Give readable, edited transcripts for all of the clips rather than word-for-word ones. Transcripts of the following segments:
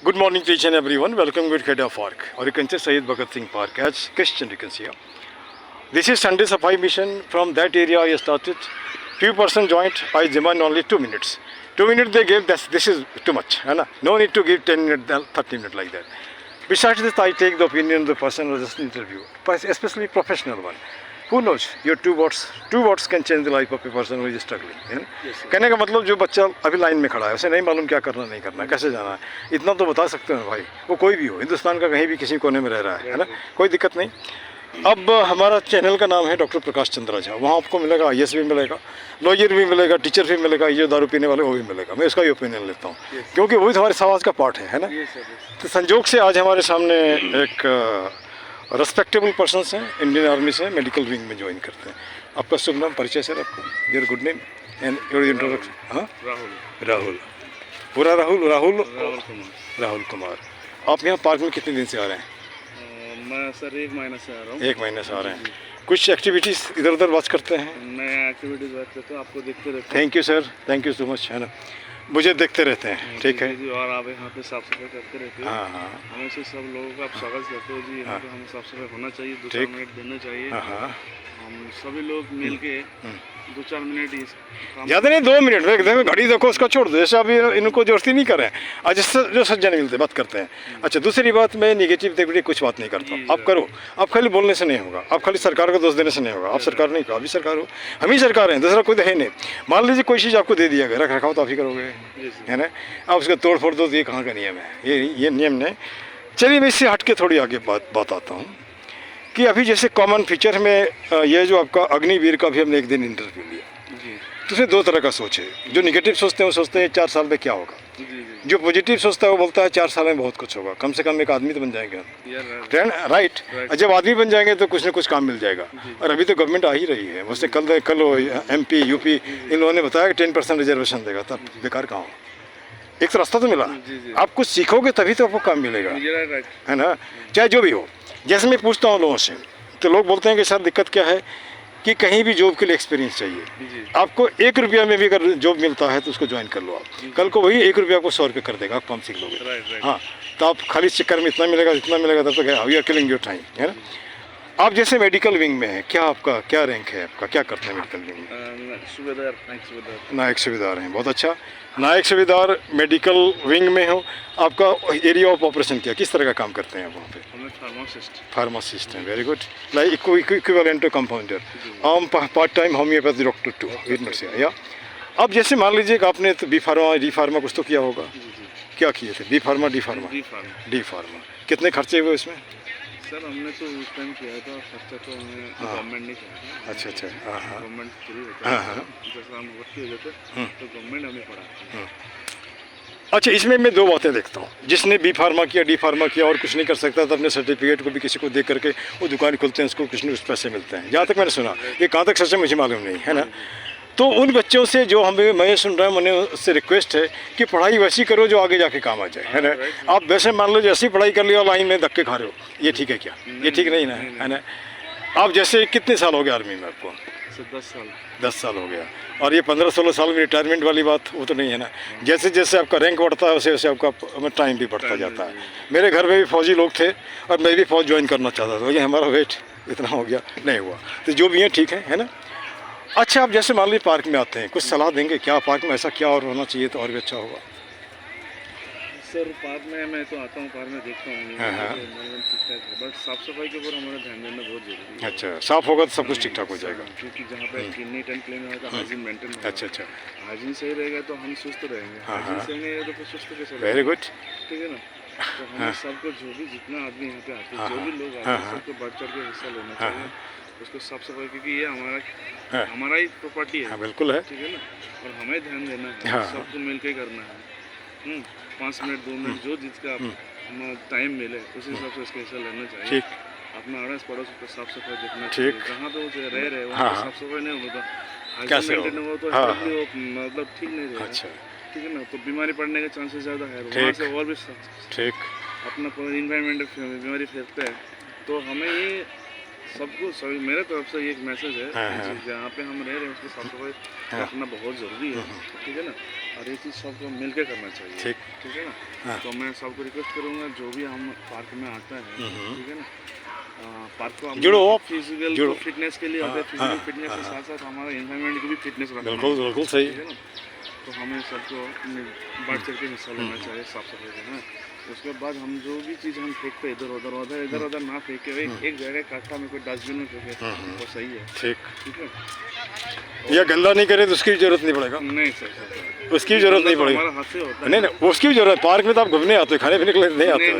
Good morning to each and everyone. Welcome to Kheda Park, or you can say Syed Bhagat Singh Park, as question you can see here. This is Sunday Safai mission. From that area I started. Few person joined. I demand only 2 minutes. 2 minutes they gave. This is too much. है ना? No need to give 10 minutes, 30 minutes like that. Besides this, I take the opinion of the person who just interview, especially professional one. Who knows? Your two words can change the life of a person who is struggling. है ना? कहने का मतलब जो बच्चा अभी line में खड़ा है उसे नहीं मालूम क्या करना नहीं करना कैसे जाना है, इतना तो बता सकते हैं भाई. वो कोई भी हो, हिंदुस्तान का कहीं भी किसी कोने में रह रहा है ना, कोई दिक्कत नहीं. अब हमारा चैनल का नाम है डॉक्टर प्रकाश चंद्रा झा. वहाँ आपको मिलेगा आईएएस भी मिलेगा, लॉयर भी मिलेगा, टीचर भी मिलेगा, ये दारू पीने वाले वो भी मिलेगा. मैं इसका ही ओपिनियन लेता हूँ क्योंकि वही तो हमारे समाज का पार्ट है ना. तो संजोग से आज हमारे सामने एक रेस्पेक्टेबल पर्सन हैं, इंडियन आर्मी से मेडिकल विंग में ज्वाइन करते हैं. आपका शुभ नाम परिचय सर आपका, your good name and your introduction. हाँ, राहुल. पूरा राहुल कुमार. आप यहाँ पार्क में कितने दिन से आ रहे हैं? मैं सर 1 महीने से आ रहा हूँ. 1 महीने से आ रहे हैं. कुछ एक्टिविटीज़ इधर उधर वॉच करते हैं? मैं एक्टिविटीज़ वॉच करता हूँ, आपको देखते रहते हैं. Thank you sir, thank you so much. है ना, मुझे देखते रहते हैं. ठीक है. और आप यहाँ पे साफ सफाई करते रहते हैं. हाँ, हमेशा सब लोगों का आप स्वागत करते हो जी. यहाँ पे हम साफ सफाई होना चाहिए, 2-4 मिनट देना चाहिए. हाँ. हम सभी लोग मिल के 2-4 मिनट ही ज़्यादा नहीं, 2 मिनट में देखो, घड़ी देखो, उसका छोड़ दो. जैसे अभी इनको जरूरती नहीं करें. आज जो सज्जन मिलते बात करते हैं. अच्छा, दूसरी बात, मैं निगेटिव नेगेटिव कुछ बात नहीं करता. आप करो, आप खाली बोलने से नहीं होगा, आप खाली सरकार को दोष देने से नहीं होगा. आप सरकार नहीं कहो, अभी सरकार हो, हम ही सरकार हैं, दूसरा कोई तो है नहीं. मान लीजिए कोई चीज़ आपको दे दिया गया, रख रखाव तो आप ही करोगे, है ना. आप उसका तोड़ फोड़ दो तो ये कहाँ का नियम है? ये नियम नहीं. चलिए मैं इससे हट के थोड़ी आगे बात आता हूँ कि अभी जैसे कॉमन फीचर में ये जो आपका अग्निवीर का भी हमने एक दिन इंटरव्यू लिया, तो उसमें 2 तरह का सोच है. जो निगेटिव सोचते हैं वो सोचते हैं 4 साल में क्या होगा. जो पॉजिटिव सोचता है वो बोलता है 4 साल में बहुत कुछ होगा, कम से कम एक आदमी तो बन जाएंगे. राइट. जब आदमी बन जाएंगे तो कुछ ना कुछ काम मिल जाएगा. और अभी तो गवर्नमेंट आ ही रही है. मुझसे कल MP UP इन लोगों ने बताया कि 10% रिजर्वेशन देगा. तब बेकार कहाँ हो, एक तो रास्ता तो मिला. आप कुछ सीखोगे तभी तो आपको काम मिलेगा, है ना. चाहे जो भी हो. जैसे मैं पूछता हूँ लोगों से तो लोग बोलते हैं कि सर दिक्कत क्या है कि कहीं भी जॉब के लिए एक्सपीरियंस चाहिए. आपको 1 रुपया में भी अगर जॉब मिलता है तो उसको ज्वाइन कर लो. आप कल को वही 1 रुपया आपको 100 रुपये कर देगा, आप काम सीख लोगे. हाँ, तो आप खाली चक्कर में इतना मिलेगा तब तक we are killing your time, है ना. आप जैसे मेडिकल विंग में हैं, क्या आपका क्या रैंक है, आपका क्या करते हैं मेडिकल विंग में? नायक सूबेदार हैं. बहुत अच्छा. नायक सूबेदार मेडिकल विंग में हो. आपका एरिया ऑफ ऑपरेशन क्या, किस तरह का काम करते हैं आप वहाँ पे? फार्मासिस्ट हैं. Very good. Like equivalent to compounder. Part time homeopathy doctor to इधर से. या अब जैसे मान लीजिए कि आपने तो बी फार्मा डी फार्मा कुछ तो किया होगा. क्या किए थे? D pharma. कितने खर्चे हुए उसमें? सर हमने तो उस टाइम किया था, खर्चा तो हमें गवर्नमेंट ने किया. अच्छा. गवर्नमेंट फ्री होता है. जैसे हम भर्ती हो जाते तो गवर्नमेंट हमें पढ़ा. अच्छा, इसमें मैं 2 बातें देखता हूँ. जिसने बी फार्मा किया, डी फार्मा किया और कुछ नहीं कर सकता तो अपने सर्टिफिकेट को भी किसी को दे करके वो दुकान खोलते हैं, उसको कुछ न कुछ पैसे मिलते हैं. जहाँ तक मैंने सुना, ये कहाँ तक सच है मुझे मालूम नहीं, है ना. तो उन बच्चों से जो मैं सुन रहा हूँ, मैंने उससे रिक्वेस्ट है कि पढ़ाई वैसी करो जो आगे जाके काम आ जाए, है ना. आप वैसे मान लो जैसी पढ़ाई कर लिया लाइन में धक्के खा रहे हो, ये ठीक है क्या? ये ठीक नहीं ना, है ना. आप जैसे कितने साल हो गए आर्मी में आपको? 10 साल हो गया. और ये 15-16 साल में रिटायरमेंट वाली बात वो तो नहीं है ना. जैसे जैसे आपका रैंक बढ़ता है वैसे वैसे आपका टाइम भी बढ़ता जाता है. मेरे घर में भी फौजी लोग थे और मैं भी फौज ज्वाइन करना चाहता था, लेकिन हमारा वेट इतना हो गया, नहीं हुआ. तो जो भी है ठीक है ना. अच्छा, आप जैसे मान लीजिए पार्क में आते हैं, कुछ सलाह देंगे क्या पार्क में ऐसा क्या और होना चाहिए तो और भी अच्छा होगा? सर पार्क में मैं तो आता हूँ, पार्क में देखता हूँ, ठीक ठाक है, बट साफ सफाई के ऊपर हमारा ध्यान देना बहुत जरूरी है. अच्छा, साफ होगा तो सब कुछ ठीक ठाक हो जाएगा. क्योंकि जहाँ पे नीट एंड क्लीन होगा, हाइजीन मेंटेन होगा. अच्छा. हाइजीन सही रहेगा तो हम सुस्त रहेंगे. हाइजीन सही नहीं है तो फिर सुस्त कैसे रहेंगे? Very good. ठीक है ना. तो हमें सबको जो भी जितना आदमी यहाँ पे आते हैं, जो भी लोग आते हैं, सबको बढ़ चढ़ के हिस्सा लेना चाहिए. उसको साफ सफाई, क्योंकि ये हमारा ही प्रॉपर्टी है. बिल्कुल है. ठीक है ना. और हमें ध्यान देना है, सबको मिल के करना है. 5 मिनट 2 मिनट जो जिसका टाइम मिले उस हिसाब से उसका हिस्सा लेना चाहिए. ठीक. अपना अड़ोस पड़ोस को साफ सफाई देखना चाहिए. जहाँ पे वो रह रहे वहाँ साफ सफाई नहीं होगा, हाइजीन मेंटेन होगा तो मतलब ठीक नहीं रहेगा. अच्छा. ठीक है ना. तो बीमारी पड़ने के चांसेस ज़्यादा है. वहाँ से और भी ठीक अपना इन्वायरमेंट बीमारी फैलता है. तो हमें ये सबको सभी मेरे तरफ से एक मैसेज है हाँ, हाँ। कि जहाँ पे हम रह रहे हैं उसकी साफ सफाई रखना बहुत ज़रूरी है, ठीक है ना। और ये चीज़ सबको मिल के करना चाहिए, ठीक है ना। हाँ। तो मैं सबको रिक्वेस्ट करूँगा जो भी हम पार्क में आता है, ठीक है ना, पार्क को हम जुड़ो आप, फिजिकल जुड़ो। फिटनेस के लिए आते हैं, हाँ, फिजिकल फिटनेस के साथ साथ हमारा एनवायरनमेंट की भी फिटनेस रखना बिल्कुल बिल्कुल सही। है ना। तो हमें सबको बढ़ चढ़ के हिस्सा लेना चाहिए साफ सफाई का, है। उसके बाद हम जो भी चीज़ हम फेंकते हैं इधर उधर ना फेंके, एक जगह इकट्ठा में कोई डस्टबिन में फेंके, वो सही है, ठीक है। या गंदा नहीं करे तो उसकी जरूरत नहीं पड़ेगा, नहीं सर, उसकी भी जरूरत नहीं पड़ेगी। हमारा हाथ से होता है। नहीं उसकी भी जरूरत, पार्क में तो आप घूमने आते हो, खाने पीने के लिए नहीं आते हो।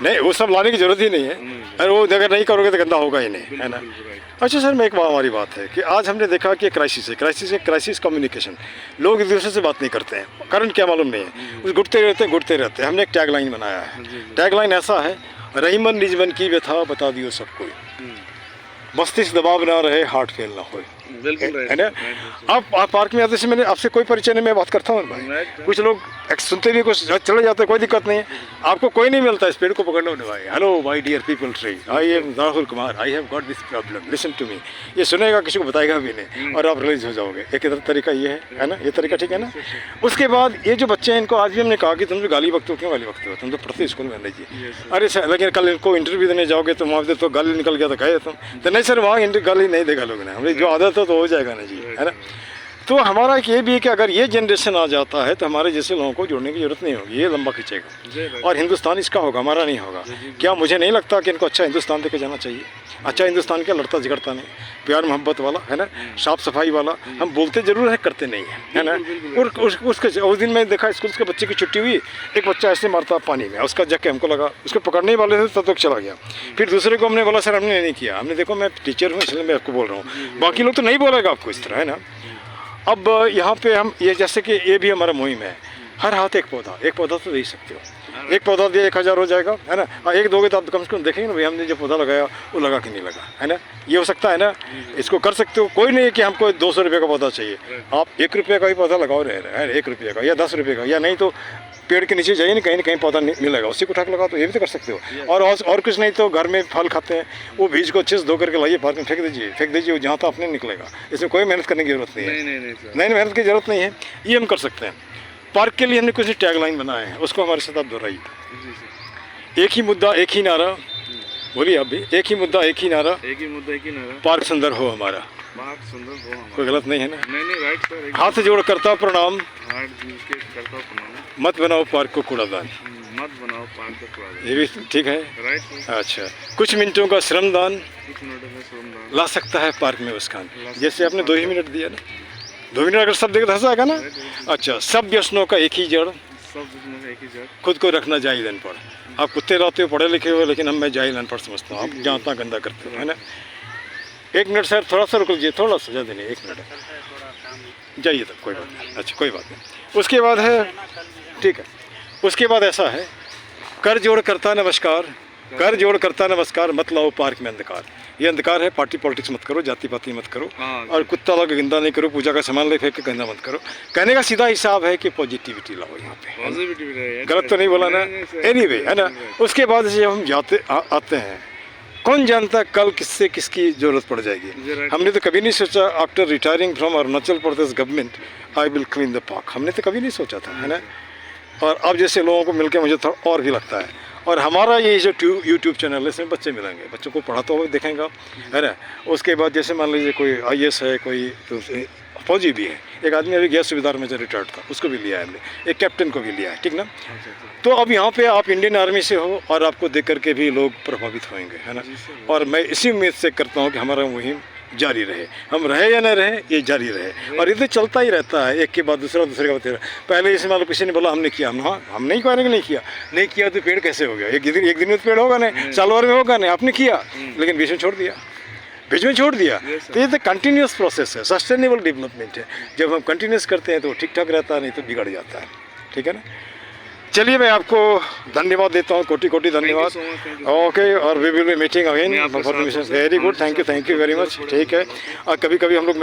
नहीं वो सब लाने की जरूरत ही नहीं है, अरे वो अगर नहीं करोगे तो गंदा होगा ही नहीं, है ना। अच्छा सर, मैं एक हमारी बात है कि आज हमने देखा कि क्राइसिस कम्युनिकेशन, लोग एक दूसरे से बात नहीं करते हैं, कारण क्या मालूम नहीं है, उस घुटते रहते हैं। हमने एक टैगलाइन बनाया है, टैगलाइन ऐसा है, रहीमन निजमन की व्यथा बता दियो सबको, मस्तिष्क दबाव ना रहे, हार्ट फेल ना हो, है ना। आप पार्क में आते से मैंने आपसे कोई परिचय नहीं, मैं बात करता हूँ भाई, कुछ लोग सुनते भी कुछ चले जाते हैं, कोई दिक्कत नहीं है, आपको कोई नहीं मिलता इस पेड़ को पकड़ने वाले भाई। Hello my dear peepal tree, I am Rahul Kumar, I have got this problem, listen to me. ये सुनेगा, किसी को बताएगा भी नहीं, और आप रिलीज हो जाओगे। एक तरीका ये है ना, ये तरीका ठीक है ना। उसके बाद ये जो बच्चे हैं, इनको आज भी हमने कहा कि तुम जो गाली बकते हो, क्यों गाली बकते हो, तुम तो पढ़ते स्कूल में नहीं। अरे सर, लेकिन कल इनको इंटरव्यू देने जाओगे तो वहाँ तो गाली निकल गया तो कहे तुम तो नहीं सर, वहाँ गाली नहीं देगा लोग ने, हमें जो आदत है तो हो जाएगा ना जी, है ना। तो हमारा ये भी है कि अगर ये जनरेशन आ जाता है तो हमारे जैसे लोगों को जोड़ने की जरूरत नहीं होगी, ये लंबा खींचेगा और हिंदुस्तान इसका होगा, हमारा नहीं होगा। क्या मुझे नहीं लगता कि इनको अच्छा हिंदुस्तान देके जाना चाहिए, अच्छा हिंदुस्तान क्या लड़ता झगड़ता नहीं, प्यार मोहब्बत वाला, है ना, साफ सफाई वाला। हम बोलते जरूर है, करते नहीं है ना। और उसके उस दिन मैं देखा स्कूल के बच्चे की छुट्टी हुई, एक बच्चा ऐसे मारता पानी में, उसका जग के हमको लगा, उसको पकड़ने वाले थे तब तक चला गया। फिर दूसरे को हमने बोला सर हमने नहीं किया, हमने देखो मैं टीचर हूँ इसलिए मैं आपको बोल रहा हूँ, बाकी लोग तो नहीं बोलेगा आपको इस तरह, है ना। अब यहाँ पे हम ये जैसे कि ये भी हमारा मुहिम है, हर हाथ एक पौधा तो दे सकते हो, एक पौधा दिया 1000 हो जाएगा, है ना। और एक दोगे तो आप कम से कम देखेंगे ना भाई हमने जो पौधा लगाया वो लगा कि नहीं लगा, है ना। ये हो सकता है ना, इसको कर सकते हो। कोई नहीं है कि हमको 200 रुपये का पौधा चाहिए, आप 1 रुपये का ही पौधा लगाओ रहे हैं, 1 रुपये का या 10 रुपये का, या नहीं तो पेड़ के नीचे जाइए ना कहीं पौधा मिलेगा, उसी को उठा के लगाओ, तो ये भी तो कर सकते हो। और कुछ नहीं तो घर में फल खाते हैं, वो बीज को अच्छे से धो करके लाइए, पार्क में फेंक दीजिए, जहाँ तो अपने निकलेगा, इसमें कोई मेहनत करने की जरूरत नहीं है। नहीं मेहनत की जरूरत नहीं है, ये हम कर सकते हैं। पार्क के लिए हमने कुछ टैगलाइन बनाए हैं, उसको हमारे साथ आप दोहराइए। एक ही मुद्दा एक ही नारा, बोलिए आप भी, एक ही मुद्दा एक ही नारा, पार्क सुंदर हो हमारा, कोई गलत नहीं है ना। नहीं राइट सर, हाथ जोड़ करता प्रणाम, मत बनाओ पार्क को कूड़ादान, ये भी ठीक है। राइट। अच्छा, कुछ मिनटों का श्रमदान ला सकता है पार्क में मुस्कान। जैसे आपने 2 ही मिनट दिया ना, 2 मिनट अगर सब देखे तो हंस आएगा ना। अच्छा, सब व्यसनों का एक ही जड़, खुद को रखना जाहिल अनपढ़। आप कुत्ते लाते हो पढ़े लिखे हो, लेकिन मैं जाहिल अनपढ़ समझता हूँ, आप जानता गंदा करते हो, है ना। 1 मिनट सर, थोड़ा सा रुक लीजिए, थोड़ा सा ज़्यादा नहीं, 1 मिनट जाइए तब, कोई बात नहीं। अच्छा कोई बात नहीं। उसके बाद है, ठीक है, उसके बाद ऐसा है, कर जोड़ करता नमस्कार, मत लाओ पार्क में अंधकार। ये अंधकार है, पार्टी पॉलिटिक्स मत करो, जाति पाति मत करो, और कुत्ता लगा गंदा नहीं करो, पूजा का सामान ले फेंक के गंदा मत करो। कहने का सीधा हिसाब है कि पॉजिटिविटी लाओ यहाँ पे, गलत तो नहीं बोला ना, एनीवे, है ना। उसके बाद जब हम आते हैं, कौन जानता कल किससे किसकी ज़रूरत पड़ जाएगी। हमने तो कभी नहीं सोचा after retiring from Arunachal Pradesh government I will clean the park, हमने तो कभी नहीं सोचा था, है ना। और अब जैसे लोगों को मिलकर मुझे थोड़ा और भी लगता है। और हमारा ये जो यूट्यूब चैनल है, इसमें बच्चे मिलेंगे, बच्चों को पढ़ाता हुआ देखेंगे, है ना। उसके बाद जैसे मान लीजिए कोई IAS है, कोई फौजी भी है, एक आदमी अभी गैस सुबेदार में जो रिटायर्ड था, उसको भी लिया है हमने, एक कैप्टन को भी लिया है, ठीक ना। तो अब यहाँ पे आप इंडियन आर्मी से हो और आपको देख करके भी लोग प्रभावित होंगे, है ना। और मैं इसी उम्मीद से करता हूँ कि हमारा मुहिम जारी रहे, हम रहे या न रहे, ये जारी रहे। और ये तो चलता ही रहता है, एक के बाद दूसरे का बता। पहले जैसे मान लो किसी ने बोला हमने किया, हम नहीं कहने कि नहीं किया तो पेड़ कैसे हो गया। एक दिन में तो पेड़ होगा नहीं, साल भर में होगा नहीं, आपने किया लेकिन बीच में छोड़ दिया। तो ये तो कंटिन्यूस प्रोसेस है, सस्टेनेबल डेवलपमेंट है। जब हम कंटिन्यूस करते हैं तो ठीक ठाक रहता है, नहीं तो बिगड़ जाता है, ठीक है ना। चलिए मैं आपको धन्यवाद देता हूँ, कोटि धन्यवाद। ओके, और we will be meeting again. Very good, thank you very much, ठीक है। और कभी हम लोग